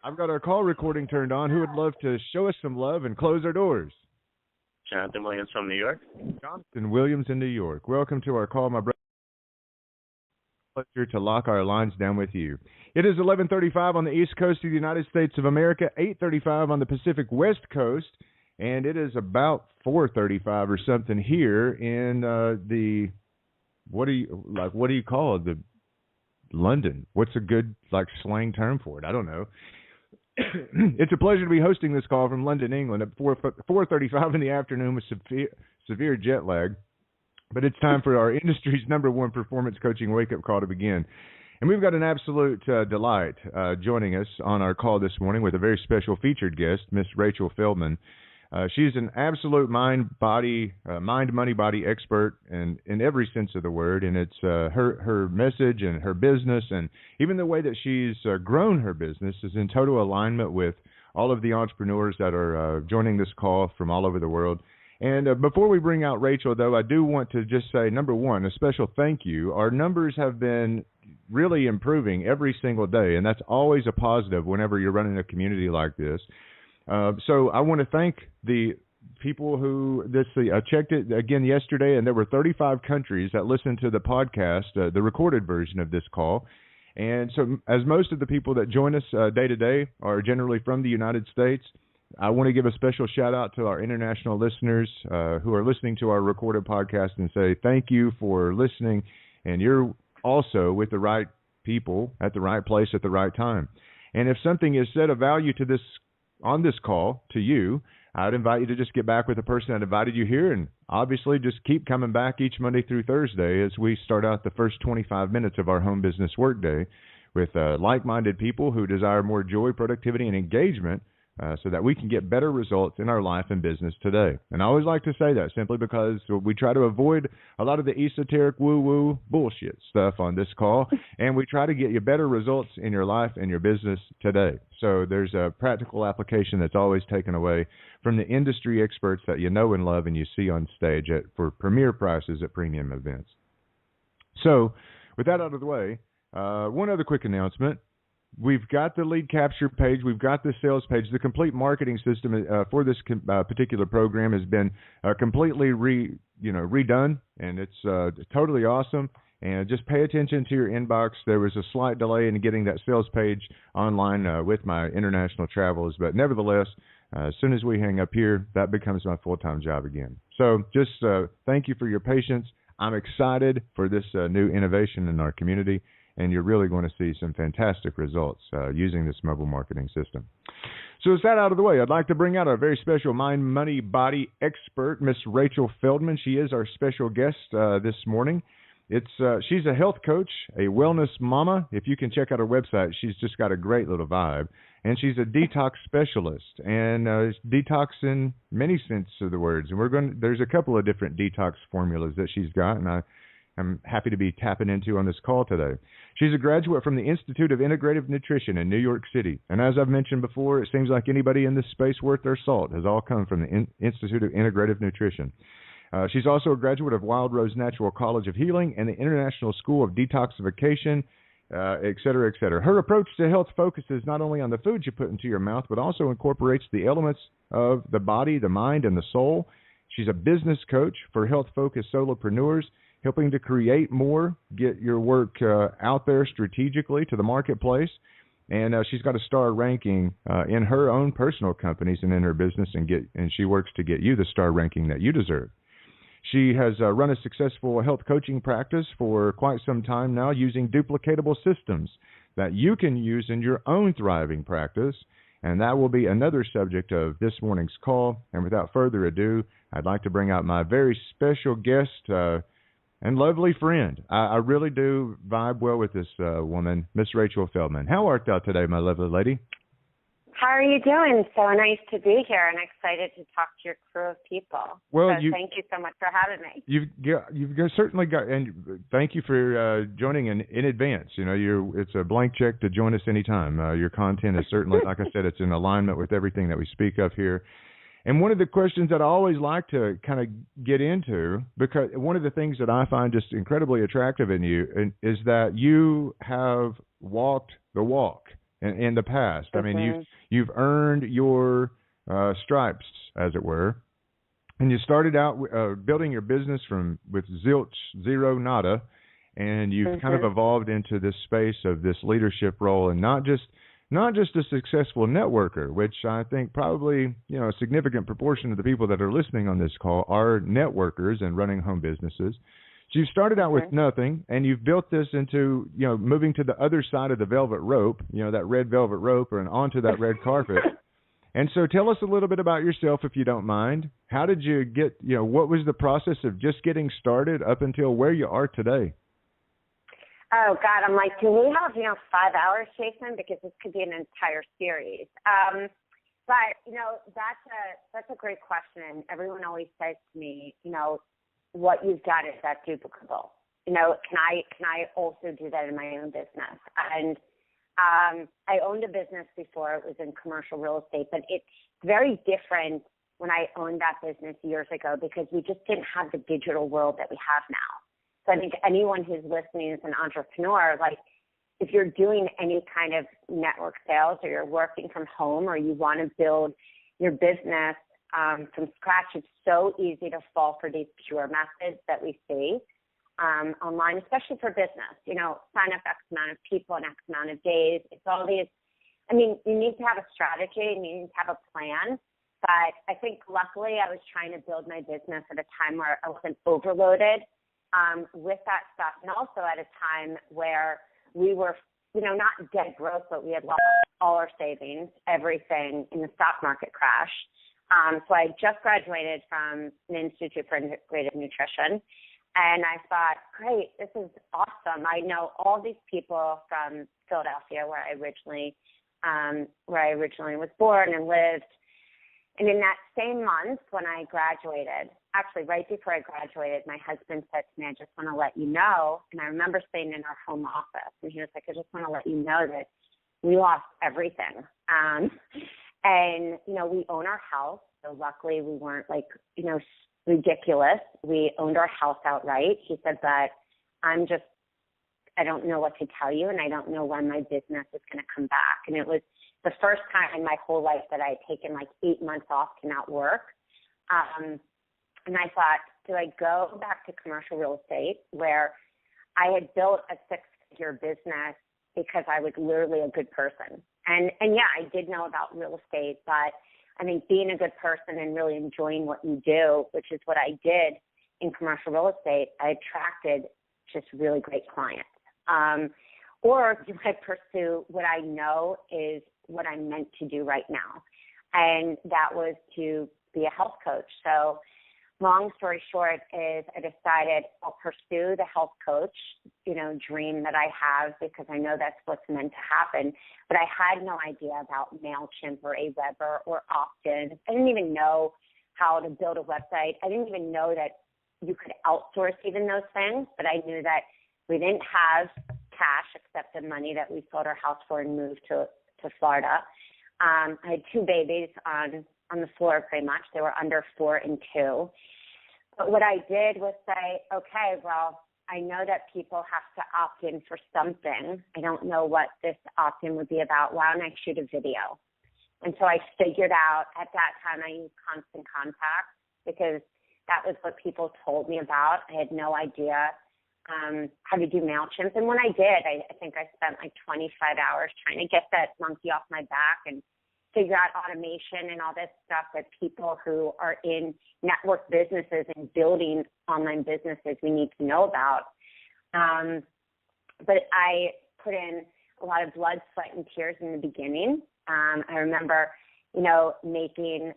I've got our call recording turned on. Who would love to show us some love and close our doors? Jonathan Williams from New York. Jonathan Williams in New York. Welcome to our call, my brother. Pleasure to lock our lines down with you. It is 11:35 on the East Coast of the United States of America, 8:35 on the Pacific West Coast, and it is about 4:35 or something here in what do you call it? The London. What's a good slang term for it? I don't know. It's a pleasure to be hosting this call from London, England at 4:35 in the afternoon with severe jet lag. But it's time for our industry's #1 performance coaching wake-up call to begin. And we've got an absolute delight joining us on our call this morning with a very special featured guest, Miss Rachel Feldman. She's an absolute mind, money, body expert in every sense of the word. And it's her message and her business and even the way that she's grown her business is in total alignment with all of the entrepreneurs that are joining this call from all over the world. And before we bring out Rachel, though, I do want to just say, #1, a special thank you. Our numbers have been really improving every single day, and that's always a positive whenever you're running a community like this. So I want to thank the people who I checked it again yesterday, and there were 35 countries that listened to the podcast, the recorded version of this call. And so as most of the people that join us day to day are generally from the United States, I want to give a special shout out to our international listeners who are listening to our recorded podcast and say thank you for listening. And you're also with the right people at the right place at the right time. And if something is said of value to this on this call to you, I'd invite you to just get back with the person that invited you here and obviously just keep coming back each Monday through Thursday as we start out the first 25 minutes of our home business workday with like-minded people who desire more joy, productivity, and engagement so that we can get better results in our life and business today. And I always like to say that simply because we try to avoid a lot of the esoteric woo-woo bullshit stuff on this call, and we try to get you better results in your life and your business today. So there's a practical application that's always taken away from the industry experts that you know and love and you see on stage for premier prices at premium events. So with that out of the way, one other quick announcement. We've got the lead capture page. We've got the sales page. The complete marketing system for this particular program has been completely redone, and it's totally awesome. And just pay attention to your inbox. There was a slight delay in getting that sales page online with my international travels, but nevertheless, as soon as we hang up here, that becomes my full-time job again. So just thank you for your patience. I'm excited for this new innovation in our community. And you're really going to see some fantastic results using this mobile marketing system. So with that out of the way, I'd like to bring out our very special mind, money, body expert, Miss Rachel Feldman. She is our special guest this morning. She's a health coach, a wellness mama. If you can check out her website, she's just got a great little vibe. And she's a detox specialist, and detox in many senses of the words. And there's a couple of different detox formulas that she's got, and I'm happy to be tapping into on this call today. She's a graduate from the Institute of Integrative Nutrition in New York City. And as I've mentioned before, it seems like anybody in this space worth their salt has all come from the Institute of Integrative Nutrition. She's also a graduate of Wild Rose Natural College of Healing and the International School of Detoxification, et cetera, et cetera. Her approach to health focuses not only on the foods you put into your mouth, but also incorporates the elements of the body, the mind, and the soul. She's a business coach for health-focused solopreneurs, helping to create more, get your work out there strategically to the marketplace. And she's got a star ranking in her own personal companies and in her business, and she works to get you the star ranking that you deserve. She has run a successful health coaching practice for quite some time now using duplicatable systems that you can use in your own thriving practice. And that will be another subject of this morning's call. And without further ado, I'd like to bring out my very special guest and lovely friend. I really do vibe well with this woman, Miss Rachel Feldman. How art thou today, my lovely lady? How are you doing? So nice to be here and excited to talk to your crew of people. Well, so thank you so much for having me. You've certainly got, and thank you for joining in advance. You know, it's a blank check to join us anytime. Your content is certainly, like I said, it's in alignment with everything that we speak of here. And one of the questions that I always like to kind of get into, because one of the things that I find just incredibly attractive in you is that you have walked the walk. in the past. I mean, you've earned your stripes, as it were, and you started out building your business with zilch, zero, nada, and you've kind of evolved into this space of this leadership role, and not just a successful networker, which I think probably, a significant proportion of the people that are listening on this call are networkers and running home businesses. So you started out with nothing, and you've built this into, moving to the other side of the velvet rope, that red velvet rope, and onto that red carpet. And so tell us a little bit about yourself, if you don't mind. How did you get, what was the process of just getting started up until where you are today? Oh, God, I'm like, do we have, 5 hours, Jason? Because this could be an entire series. But, that's a great question. Everyone always says to me, what you've done is that duplicable. Can I also do that in my own business? And I owned a business before. It was in commercial real estate, but it's very different when I owned that business years ago because we just didn't have the digital world that we have now. So I think anyone who's listening is an entrepreneur. Like, if you're doing any kind of network sales or you're working from home or you want to build your business from scratch, it's so easy to fall for these pure methods that we see online, especially for business. Sign up X amount of people in X amount of days. It's all these. I mean, you need to have a strategy and you need to have a plan. But I think luckily I was trying to build my business at a time where I wasn't overloaded with that stuff, and also at a time where we were, not dead broke, but we had lost all our savings, everything in the stock market crash. So I just graduated from an Institute for Integrative Nutrition, and I thought, great, this is awesome. I know all these people from Philadelphia, where I originally was born and lived. And in that same month when I graduated, actually right before I graduated, my husband said to me, I just want to let you know. And I remember staying in our home office, and he was like, I just want to let you know that we lost everything. And, we own our house. So luckily we weren't ridiculous. We owned our house outright. He said that I don't know what to tell you, and I don't know when my business is going to come back. And it was the first time in my whole life that I had taken 8 months off to not work. And I thought, do I go back to commercial real estate where I had built a 6-figure business because I was literally a good person? And yeah, I did know about real estate, but I think being a good person and really enjoying what you do, which is what I did in commercial real estate, I attracted just really great clients. Or do I pursue what I know is what I'm meant to do right now? And that was to be a health coach. So long story short is I decided I'll pursue the health coach, dream that I have because I know that's what's meant to happen. But I had no idea about MailChimp or Aweber or Opt-in. I didn't even know how to build a website. I didn't even know that you could outsource even those things. But I knew that we didn't have cash except the money that we sold our house for and moved to Florida. I had 2 babies on the floor pretty much. They were under 4 and 2. But what I did was say, okay, well, I know that people have to opt in for something. I don't know what this opt-in would be about. Why don't I shoot a video? And so I figured out at that time I used Constant Contact because that was what people told me about. I had no idea how to do MailChimp. And when I did, I think I spent 25 hours trying to get that monkey off my back and figure out automation and all this stuff that people who are in network businesses and building online businesses we need to know about. But I put in a lot of blood, sweat, and tears in the beginning. I remember, making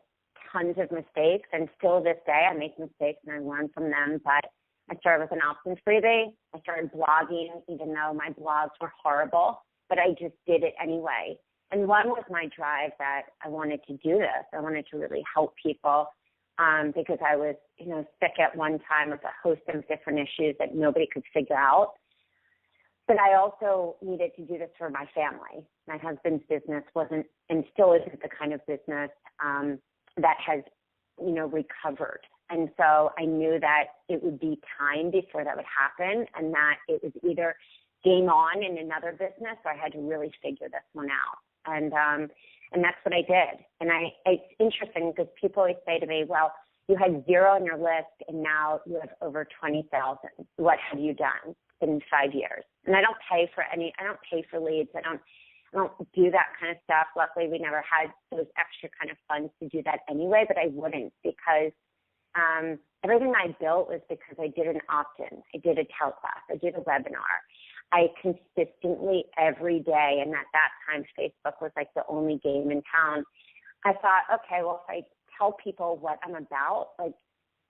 tons of mistakes, and still this day I make mistakes and I learn from them. But I started with an opt-in freebie. I started blogging, even though my blogs were horrible, but I just did it anyway. And one was my drive that I wanted to do this. I wanted to really help people because I was, sick at one time with a host of different issues that nobody could figure out. But I also needed to do this for my family. My husband's business wasn't and still isn't the kind of business that has, recovered. And so I knew that it would be time before that would happen and that it was either game on in another business, so I had to really figure this one out. And that's what I did. And it's interesting because people always say to me, well, you had 0 on your list and now you have over 20,000. What have you done in 5 years? And I don't pay for leads. I don't do that kind of stuff. Luckily, we never had those extra kind of funds to do that anyway, but I wouldn't, because everything I built was because I did an opt-in. I did a teleclass. I did a webinar. I consistently every day, and at that time, Facebook was like the only game in town. I thought, okay, well, if I tell people what I'm about, like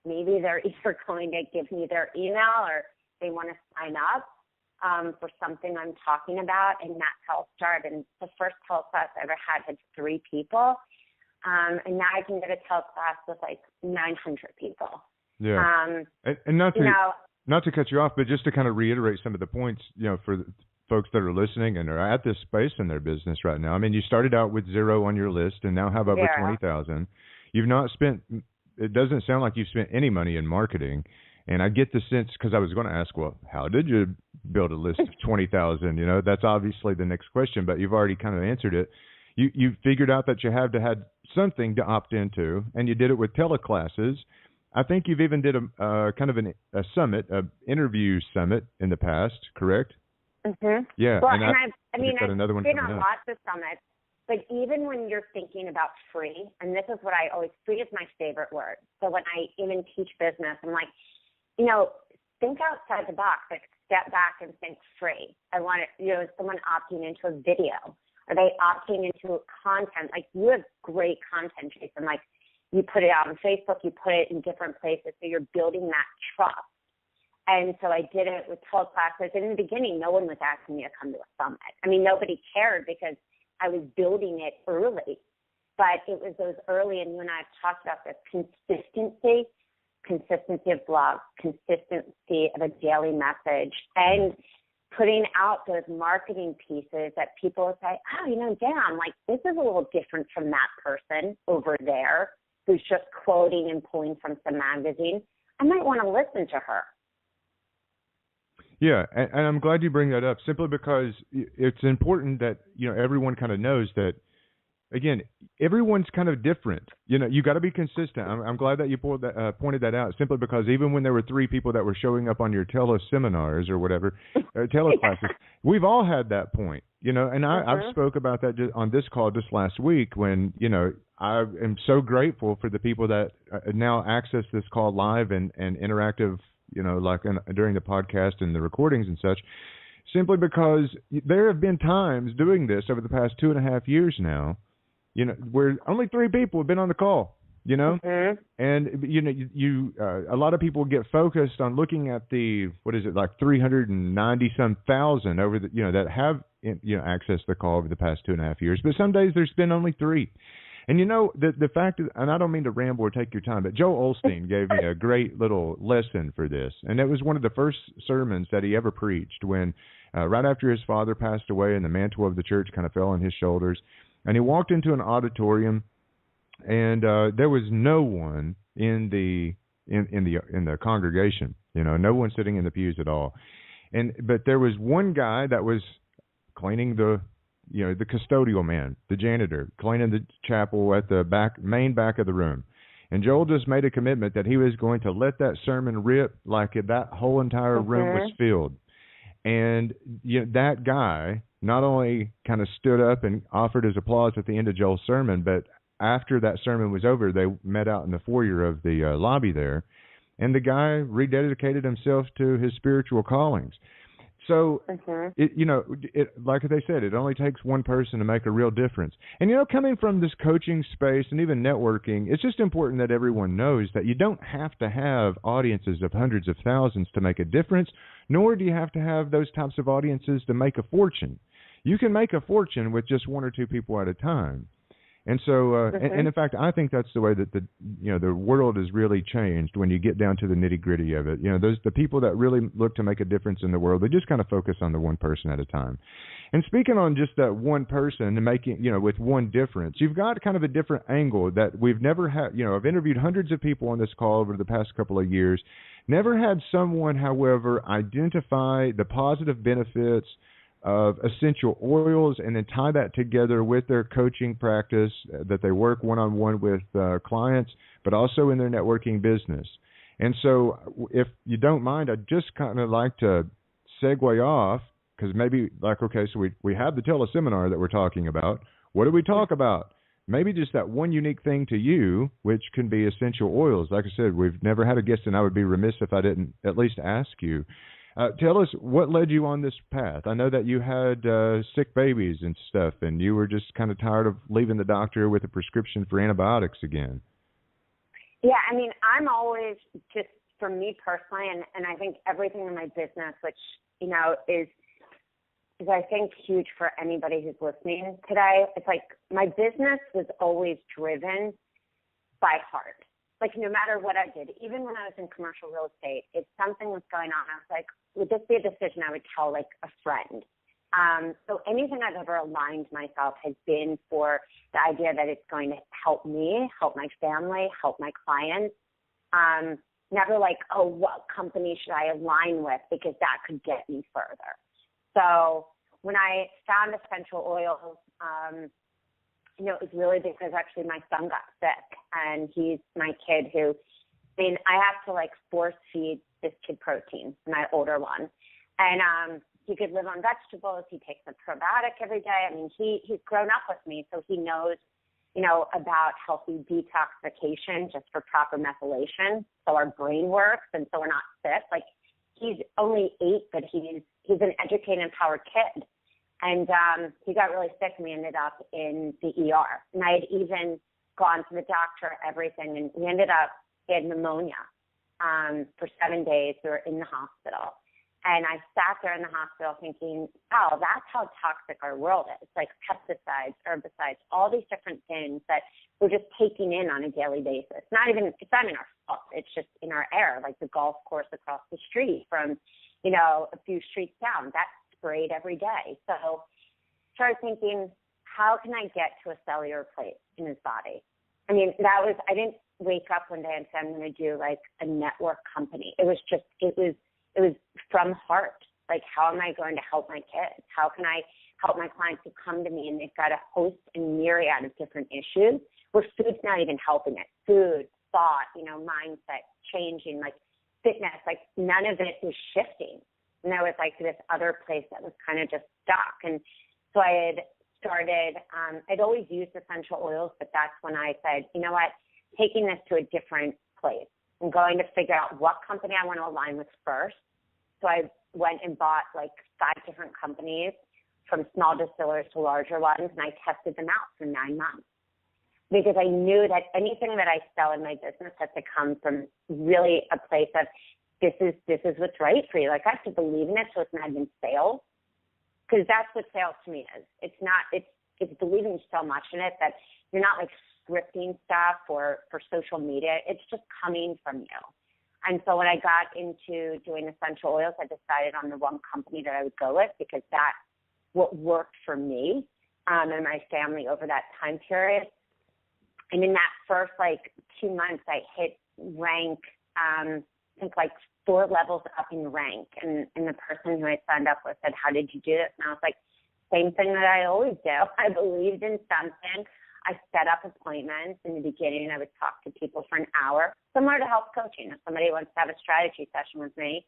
maybe they're either going to give me their email or they want to sign up for something I'm talking about, and that's how it started. And the first teleclass I ever had 3 people, and now I can get a teleclass with like 900 people. Yeah, and not to cut you off, but just to kind of reiterate some of the points, for the folks that are listening and are at this space in their business right now. I mean, you started out with 0 on your list and now have over 20,000. You've not spent, it doesn't sound like you've spent any money in marketing. And I get the sense, because I was going to ask, well, how did you build a list of 20,000? That's obviously the next question, but you've already kind of answered it. You figured out that you had to have something to opt into, and you did it with teleclasses. I think you've even did a kind of a summit, an interview summit in the past, correct? Mm-hmm. Yeah. Well, and I've been on up. lots of summits, but even when you're thinking about free, and this is what I always, free is my favorite word. So when I even teach business, I'm like, think outside the box, like step back and think free. I want it, someone opting into a video. Are they opting into content? Like, you have great content, Jason. Like, you put it out on Facebook, you put it in different places, so you're building that trust. And so I did it with teleclasses. And in the beginning, no one was asking me to come to a summit. I mean, nobody cared because I was building it early. But it was those early, and you and I have talked about this, consistency of blogs, consistency of a daily message, and putting out those marketing pieces that people will say, oh, damn, like this is a little different from that person over there who's just quoting and pulling from some magazine. I might want to listen to her. Yeah, and I'm glad you bring that up, simply because it's important that everyone kind of knows that. Again, everyone's kind of different. You got to be consistent. I'm glad that you pointed that out, simply because even when there were 3 people that were showing up on your teleseminars or whatever, teleclasses, we've all had that point, and I've spoke about that on this call just last week when, I am so grateful for the people that now access this call live and interactive, during the podcast and the recordings and such, simply because there have been times doing this over the past 2.5 years now, where only 3 people have been on the call, and, a lot of people get focused on looking at the, 390-some thousand over the, that have, accessed the call over the past 2.5 years. But some days there's been only 3. And the fact is, and I don't mean to ramble or take your time, but Joe Osteen gave me a great little lesson for this. And it was one of the first sermons that he ever preached when, right after his father passed away and the mantle of the church kind of fell on his shoulders. And he walked into an auditorium, and there was no one in the congregation. No one sitting in the pews at all. But there was one guy that was cleaning the custodial man, the janitor, cleaning the chapel at the main back of the room. And Joel just made a commitment that he was going to let that sermon rip like that whole entire room was filled. And that guy not only kind of stood up and offered his applause at the end of Joel's sermon, but after that sermon was over, they met out in the foyer of the lobby there, and the guy rededicated himself to his spiritual callings. So, like they said, it only takes one person to make a real difference. And, coming from this coaching space and even networking, it's just important that everyone knows that you don't have to have audiences of hundreds of thousands to make a difference, nor do you have to have those types of audiences to make a fortune. You can make a fortune with just 1 or 2 people at a time. And so, and in fact, I think that's the way that the world has really changed when you get down to the nitty gritty of it. The people that really look to make a difference in the world, they just kind of focus on the one person at a time. And speaking on just that one person and making, with one difference, you've got kind of a different angle that we've never had. I've interviewed hundreds of people on this call over the past couple of years, Never had someone, however, identify the positive benefits of essential oils and then tie that together with their coaching practice that they work one-on-one with clients, but also in their networking business. And so if you don't mind, I'd just kind of like to segue off, because maybe like, okay, so we have the teleseminar that we're talking about. What do we talk about? Maybe just that one unique thing to you, which can be essential oils. Like I said, we've never had a guest, and I would be remiss if I didn't at least ask you. Tell us what led you on this path. I know that you had sick babies and stuff, and you were just kind of tired of leaving the doctor with a prescription for antibiotics again. Yeah, I mean, I'm always just, for me personally, and I think everything in my business, which, you know, is I think huge for anybody who's listening today. It's like my business was always driven by heart. Like no matter what I did, even when I was in commercial real estate, if something was going on, I was like, would this be a decision I would tell like a friend? So anything I've ever aligned myself has been for the idea that it's going to help me, help my family, help my clients. Never like, oh, what company should I align with because that could get me further. So when I found essential oils, you know, it was really because actually my son got sick, and he's my kid who, I mean, I have to like force feed this kid protein, my older one. And he could live on vegetables. He takes a probiotic every day. I mean, he's grown up with me, so he knows, you know, about healthy detoxification just for proper methylation, so our brain works and so we're not sick. Like, he's only 8, but he's an educated, empowered kid. And he got really sick, and we ended up in the ER. And I had even gone to the doctor, everything, and we ended up, he had pneumonia for 7 days. We were in the hospital. And I sat there in the hospital thinking, oh, that's how toxic our world is. Like pesticides, herbicides, all these different things that we're just taking in on a daily basis. It's not in our fault. It's just in our air, like the golf course across the street from, you know, a few streets down. That's sprayed every day. So I started thinking, how can I get to a cellular place in his body? I mean, I didn't wake up one day and say, I'm going to do like a network company. It was from heart. Like, how am I going to help my kids? How can I help my clients who come to me and they've got a host and myriad of different issues where food's not even helping it? Food, thought, you know, mindset, changing, like fitness, like none of it is shifting. And there was like this other place that was kind of just stuck. And so I had started, I'd always used essential oils, but that's when I said, you know what, taking this to a different place. I'm going to figure out what company I want to align with first. So I went and bought like 5 different companies, from small distillers to larger ones, and I tested them out for 9 months. Because I knew that anything that I sell in my business has to come from really a place of this is what's right for you. Like, I have to believe in it, so it's not even sales. Because that's what sales to me is. It's believing so much in it that you're not like scripting stuff for social media. It's just coming from you. And so when I got into doing essential oils, I decided on the one company that I would go with because that's what worked for me and my family over that time period. And in that first like 2 months, I hit rank, I think like 4 levels up in rank. And the person who I signed up with said, how did you do this? And I was like, same thing that I always do. I believed in something. I set up appointments. In the beginning, I would talk to people for an hour, similar to health coaching. If somebody wants to have a strategy session with me,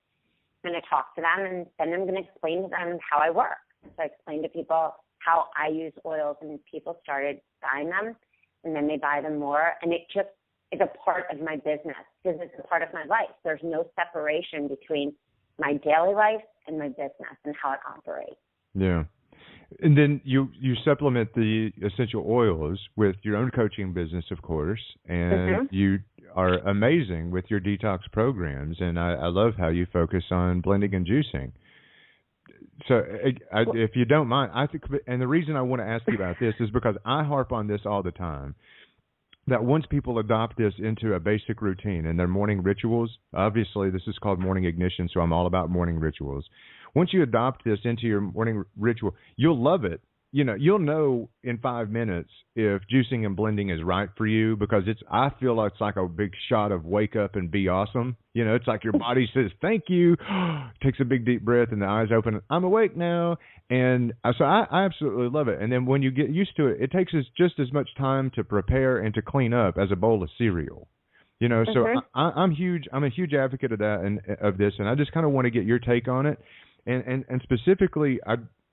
I'm going to talk to them, and then I'm going to explain to them how I work. So I explained to people how I use oils, and people started buying them, and then they buy them more. And it just is a part of my business because it's a part of my life. There's no separation between my daily life and my business and how it operates. Yeah. And then you supplement the essential oils with your own coaching business, of course, and you are amazing with your detox programs. And I love how you focus on blending and juicing. So if you don't mind, I think, and the reason I want to ask you about this is because I harp on this all the time, that once people adopt this into a basic routine and their morning rituals, obviously this is called morning ignition, so I'm all about morning rituals. Once you adopt this into your morning ritual, you'll love it. you'll know in 5 minutes if juicing and blending is right for you, because I feel like it's like a big shot of wake up and be awesome. It's like your body says, thank you, takes a big deep breath, and the eyes open. I'm awake now. And so I absolutely love it. And then when you get used to it, it takes us just as much time to prepare and to clean up as a bowl of cereal. So I'm huge. I'm a huge advocate of that and of this, and I just kind of want to get your take on it. And specifically,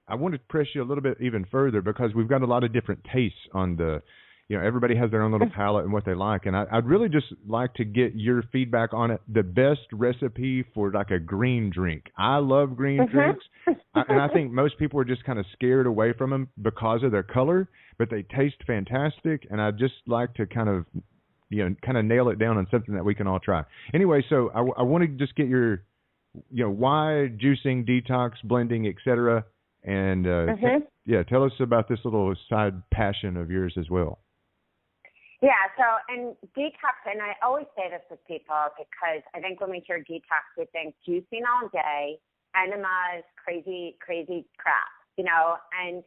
I want to press you a little bit even further, because we've got a lot of different tastes on the, everybody has their own little palate and what they like. And I'd really just like to get your feedback on it. The best recipe for like a green drink. I love green drinks. And I think most people are just kind of scared away from them because of their color, but they taste fantastic. And I'd just like to kind of nail it down on something that we can all try. Anyway, so I want to just get your, why juicing, detox, blending, etc. And tell us about this little side passion of yours as well. Yeah, so, and detox, and I always say this with people, because I think when we hear detox, we think juicing all day, enemas, crazy crap, and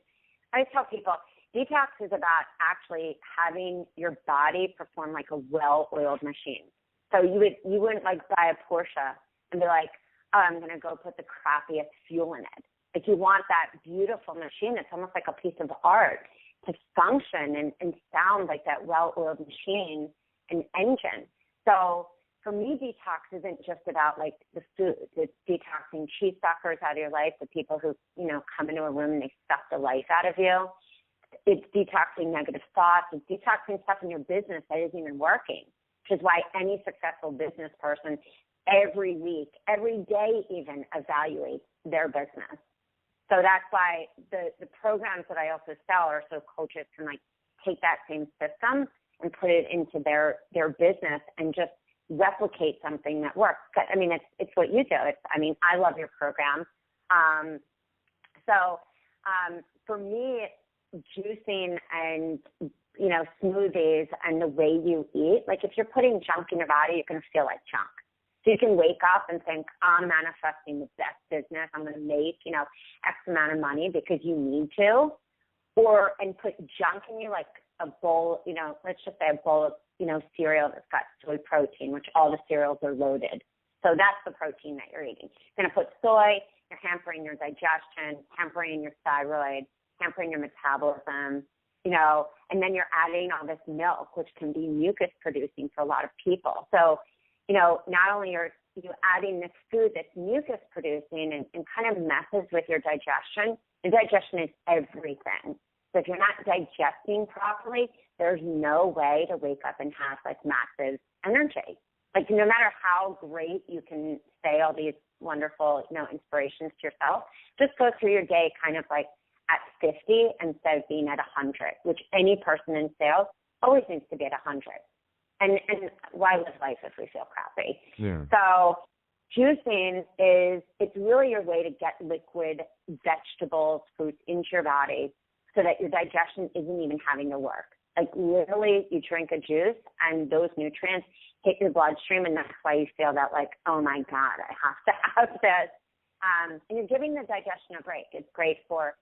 I tell people, detox is about actually having your body perform like a well-oiled machine. So you wouldn't like buy a Porsche and be like, oh, I'm going to go put the crappiest fuel in it. Like, you want that beautiful machine that's almost like a piece of art to function and sound like that well-oiled machine and engine. So for me, detox isn't just about like the food. It's detoxing cheese suckers out of your life, the people who, come into a room and they suck the life out of you. It's detoxing negative thoughts. It's detoxing stuff in your business that isn't even working, which is why any successful business person every week, every day even, evaluates their business. So that's why the programs that I also sell are so coaches can like take that same system and put it into their business and just replicate something that works. I mean, it's what you do. I love your program. For me, juicing and, smoothies and the way you eat, like if you're putting junk in your body, you're going to feel like junk. So you can wake up and think, I'm manifesting the best business. I'm going to make, X amount of money because you need to, and put junk in you, like a bowl, let's just say a bowl of, cereal that's got soy protein, which all the cereals are loaded. So that's the protein that you're eating. You're going to put soy, you're hampering your digestion, hampering your thyroid, hampering your metabolism, and then you're adding all this milk, which can be mucus producing for a lot of people. So, not only are you adding this food that's mucus producing and kind of messes with your digestion is everything. So if you're not digesting properly, there's no way to wake up and have like massive energy. Like, no matter how great you can say all these wonderful, inspirations to yourself, just go through your day kind of like at 50 instead of being at 100, which any person in sales always needs to be at 100. And why live life if we feel crappy? Yeah. So juicing it's really your way to get liquid vegetables, fruits into your body so that your digestion isn't even having to work. Like, literally, you drink a juice and those nutrients hit your bloodstream, and that's why you feel that, like, oh, my God, I have to have this. And you're giving the digestion a break. It's great for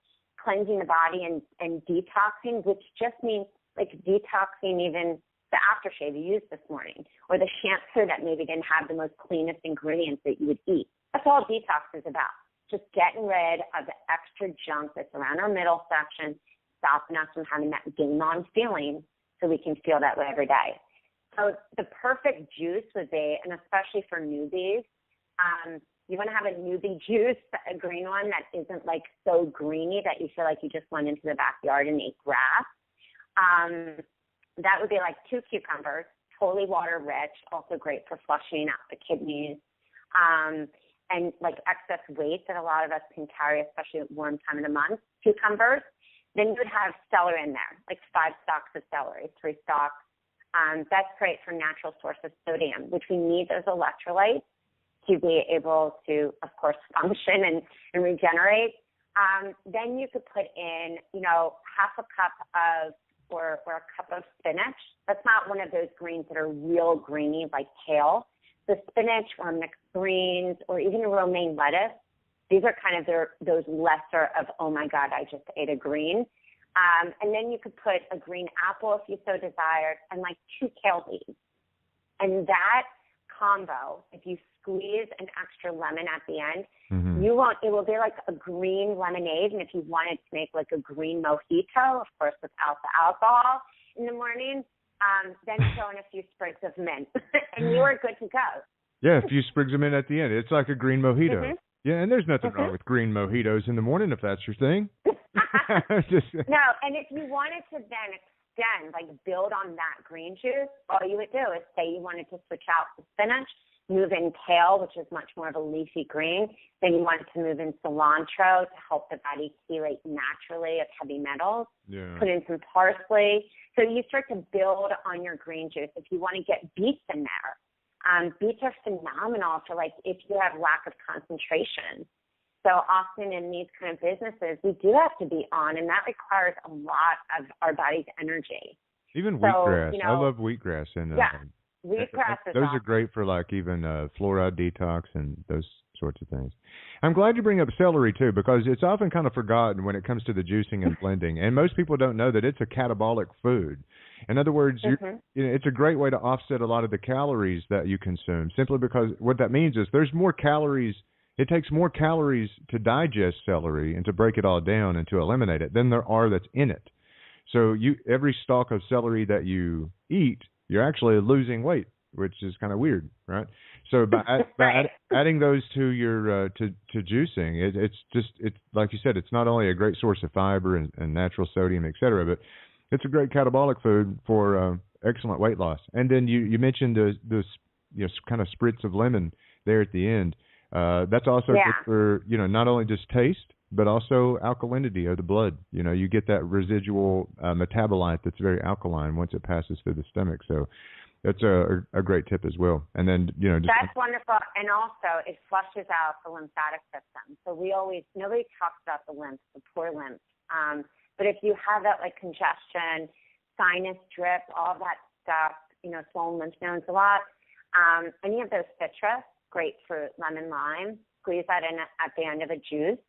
cleansing the body and detoxing, which just means, like, detoxing even the aftershave you used this morning, or the shampoo that maybe didn't have the most cleanest ingredients that you would eat. That's all detox is about. Just getting rid of the extra junk that's around our middle section, stopping us from having that game on feeling so we can feel that way every day. So the perfect juice would be, and especially for newbies, you want to have a newbie juice, a green one that isn't like so greeny that you feel like you just went into the backyard and ate grass. That would be like 2 cucumbers, totally water rich, also great for flushing out the kidneys, and like excess weight that a lot of us can carry, especially at warm time of the month, cucumbers. Then you would have celery in there, like 5 stalks of celery, 3 stalks. That's great for natural source of sodium, which we need those electrolytes to be able to, of course, function and regenerate. Then you could put in, half a cup of or a cup of spinach. That's not one of those greens that are real greeny like kale. The spinach or mixed greens or even romaine lettuce, these are kind of those lesser of, oh my God, I just ate a green. And then you could put a green apple if you so desired, and like 2 kale leaves. And that combo, if you squeeze an extra lemon at the end, it will be like a green lemonade. And if you wanted to make like a green mojito, of course, without the alcohol in the morning, then throw in a few sprigs of mint, and you are good to go. Yeah, a few sprigs of mint at the end. It's like a green mojito. Yeah, and there's nothing wrong with green mojitos in the morning if that's your thing. No, and if you wanted to then extend, like build on that green juice, all you would do is say you wanted to switch out the spinach, move in kale, which is much more of a leafy green. Then you wanted to move in cilantro to help the body chelate naturally of heavy metals. Yeah. Put in some parsley. So you start to build on your green juice. If you want to get beets in there, beets are phenomenal for like if you have lack of concentration. So often in these kind of businesses, we do have to be on, and that requires a lot of our body's energy. Even wheatgrass. I love wheatgrass. And wheatgrass is those awesome. are great for like even fluoride detox and those sorts of things. I'm glad you bring up celery too, because it's often kind of forgotten when it comes to the juicing and blending, and most people don't know that it's a catabolic food. In other words, it's a great way to offset a lot of the calories that you consume, simply because what that means is there's more calories. It takes more calories to digest celery and to break it all down and to eliminate it than there are that's in it. So every stalk of celery that you eat, you're actually losing weight, which is kind of weird, right? So by adding those to your to juicing, it's like you said, it's not only a great source of fiber and natural sodium, et cetera, but it's a great catabolic food for excellent weight loss. And then you mentioned the kind of spritz of lemon there at the end. That's also good for not only just taste, but also alkalinity of the blood. You get that residual metabolite that's very alkaline once it passes through the stomach. So that's a great tip as well. And then that's wonderful. And also it flushes out the lymphatic system. So nobody talks about the lymph, the poor lymph. But if you have that like congestion, sinus drip, all that stuff, swollen lymph nodes a lot, any of those citrus, grapefruit, lemon, lime, squeeze that in at the end of a juice,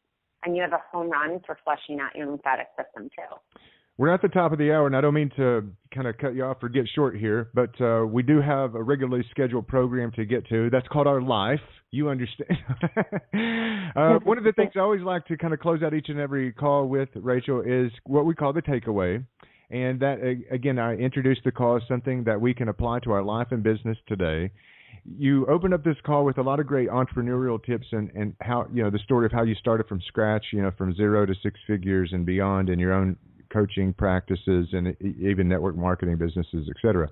and you have a home run for flushing out your lymphatic system too. We're at the top of the hour, and I don't mean to kind of cut you off or get short here, but we do have a regularly scheduled program to get to. That's called Our Life. You understand. One of the things I always like to kind of close out each and every call with, Rachel, is what we call the takeaway. And that, again, I introduced the call as something that we can apply to our life and business today. You opened up this call with a lot of great entrepreneurial tips and how, the story of how you started from scratch, from 0 to 6 figures and beyond in your own coaching practices and even network marketing businesses, et cetera.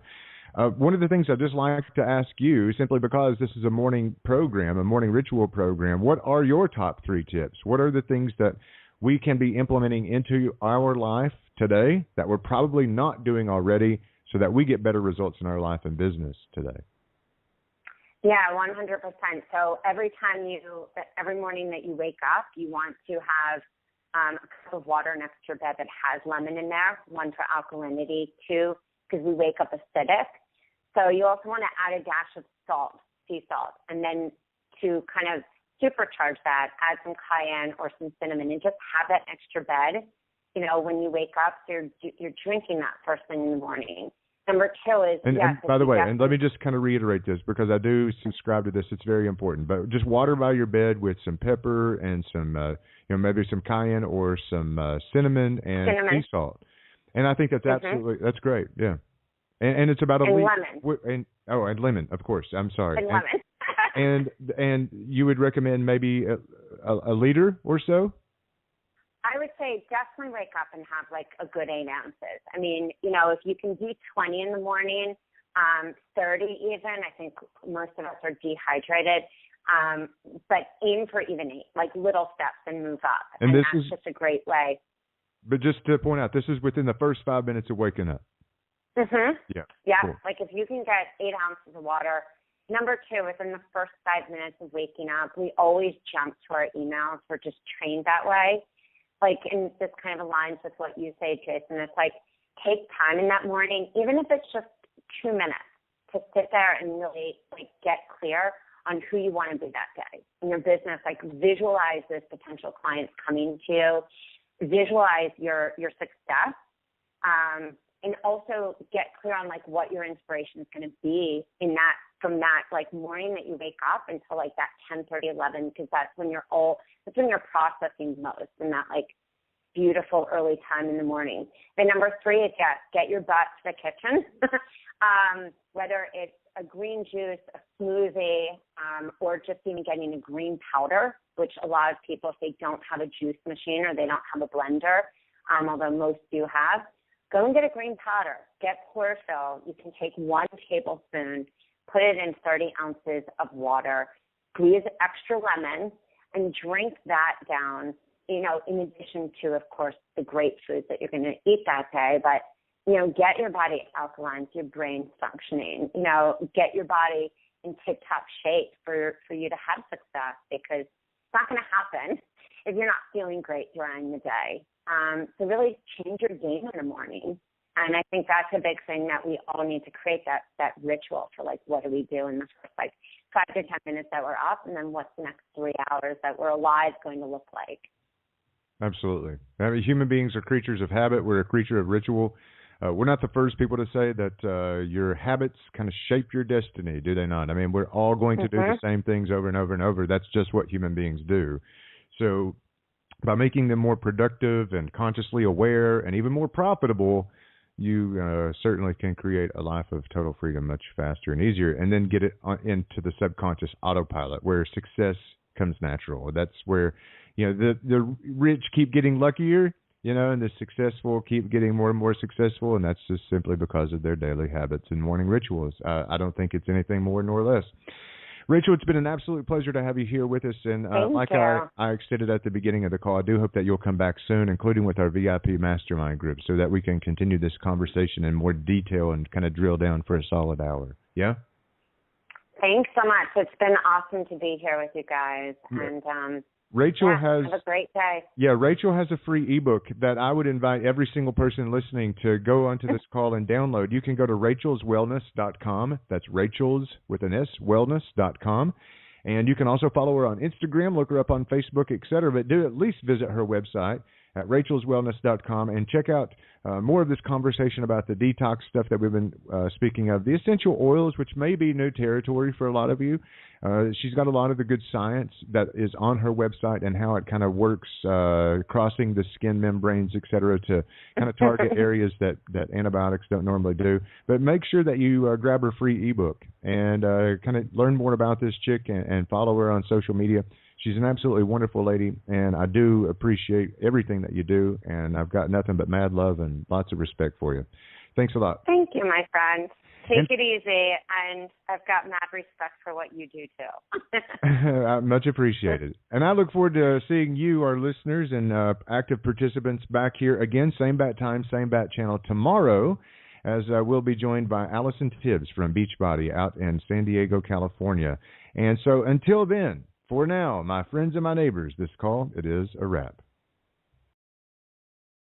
One of the things I'd just like to ask you, simply because this is a morning program, a morning ritual program, what are your top 3 tips? What are the things that we can be implementing into our life today that we're probably not doing already so that we get better results in our life and business today? Yeah, 100%. So every morning that you wake up, you want to have a cup of water next to your bed that has lemon in there, 1 for alkalinity, 2, because we wake up acidic. So you also want to add a dash of salt, sea salt, and then to kind of supercharge that, add some cayenne or some cinnamon and just have that extra bed, when you wake up, so you're drinking that first thing in the morning. Number 2 is, and by the way, and let me just kind of reiterate this because I do subscribe to this. It's very important. But just water by your bed with some pepper and some, maybe some cayenne or some cinnamon and sea salt. And I think that's that's great. Yeah. And it's about a lemon. And lemon, of course. I'm sorry. And lemon. and you would recommend maybe a liter or so? I would say definitely wake up and have like a good 8 ounces. I mean, if you can do 20 in the morning, 30 even, I think most of us are dehydrated. But aim for even 8, like little steps and move up. And that's just a great way. But just to point out, this is within the first 5 minutes of waking up. Yeah. Cool. Like if you can get 8 ounces of water. Number 2, within the first 5 minutes of waking up, we always jump to our emails. We're just trained that way. Like, and this kind of aligns with what you say, Jason. It's like, take time in that morning, even if it's just 2 minutes, to sit there and really like get clear on who you want to be that day in your business. Like visualize those potential clients coming to you. visualize your success, and also get clear on like what your inspiration is going to be from that like morning that you wake up until like that 10:30, 11, because that's when you're processing most in that like beautiful early time in the morning. Then number 3 is get your butt to the kitchen, whether it's a green juice, a smoothie, or just even getting a green powder, which a lot of people, if they don't have a juice machine or they don't have a blender, although most do have, go and get a green powder. Get chlorophyll. You can take 1 tablespoon, put it in 30 ounces of water, squeeze extra lemon, and drink that down, you know, in addition to, of course, the great foods that you're going to eat that day. But, you know, get your body alkaline, your brain functioning, you know, get your body in tip-top shape for you to have success, because it's not going to happen if you're not feeling great during the day. So really change your game in the morning. And I think that's a big thing that we all need to create, that ritual for, like, what do we do in the first, like, 5 to 10 minutes that we're up, and then what's the next 3 hours that we're alive going to look like. Absolutely. I mean, human beings are creatures of habit. We're a creature of ritual. We're not the first people to say that your habits kind of shape your destiny, do they not? I mean, we're all going to do the same things over and over and over. That's just what human beings do. So by making them more productive and consciously aware and even more profitable, you certainly can create a life of total freedom much faster and easier, and then get it into the subconscious autopilot where success comes natural. That's where, you know, the rich keep getting luckier, you know, and the successful keep getting more and more successful, and that's just simply because of their daily habits and morning rituals. I don't think it's anything more nor less. Rachel, it's been an absolute pleasure to have you here with us, and like I stated at the beginning of the call, I do hope that you'll come back soon, including with our VIP mastermind group, so that we can continue this conversation in more detail and kind of drill down for a solid hour. Yeah? Thanks so much. It's been awesome to be here with you guys, and Rachel has have a great day. Yeah, Rachel has a free ebook that I would invite every single person listening to go onto this call and download. You can go to rachelswellness.com. That's Rachel's with an S, wellness.com. And you can also follow her on Instagram, look her up on Facebook, etc. But do at least visit her website at rachelswellness.com and check out more of this conversation about the detox stuff that we've been speaking of. The essential oils, which may be new territory for a lot of you. She's got a lot of the good science that is on her website and how it kind of works, crossing the skin membranes, et cetera, to kind of target areas that antibiotics don't normally do. But make sure that you grab her free ebook and kind of learn more about this chick and follow her on social media. She's an absolutely wonderful lady, and I do appreciate everything that you do, and I've got nothing but mad love and lots of respect for you. Thanks a lot. Thank you, my friend. Take it easy, and I've got mad respect for what you do, too. Much appreciated. And I look forward to seeing you, our listeners, and active participants back here again, same bat time, same bat channel tomorrow, as we'll be joined by Allison Tibbs from Beachbody out in San Diego, California. And so until then, for now, my friends and my neighbors, this call, it is a wrap.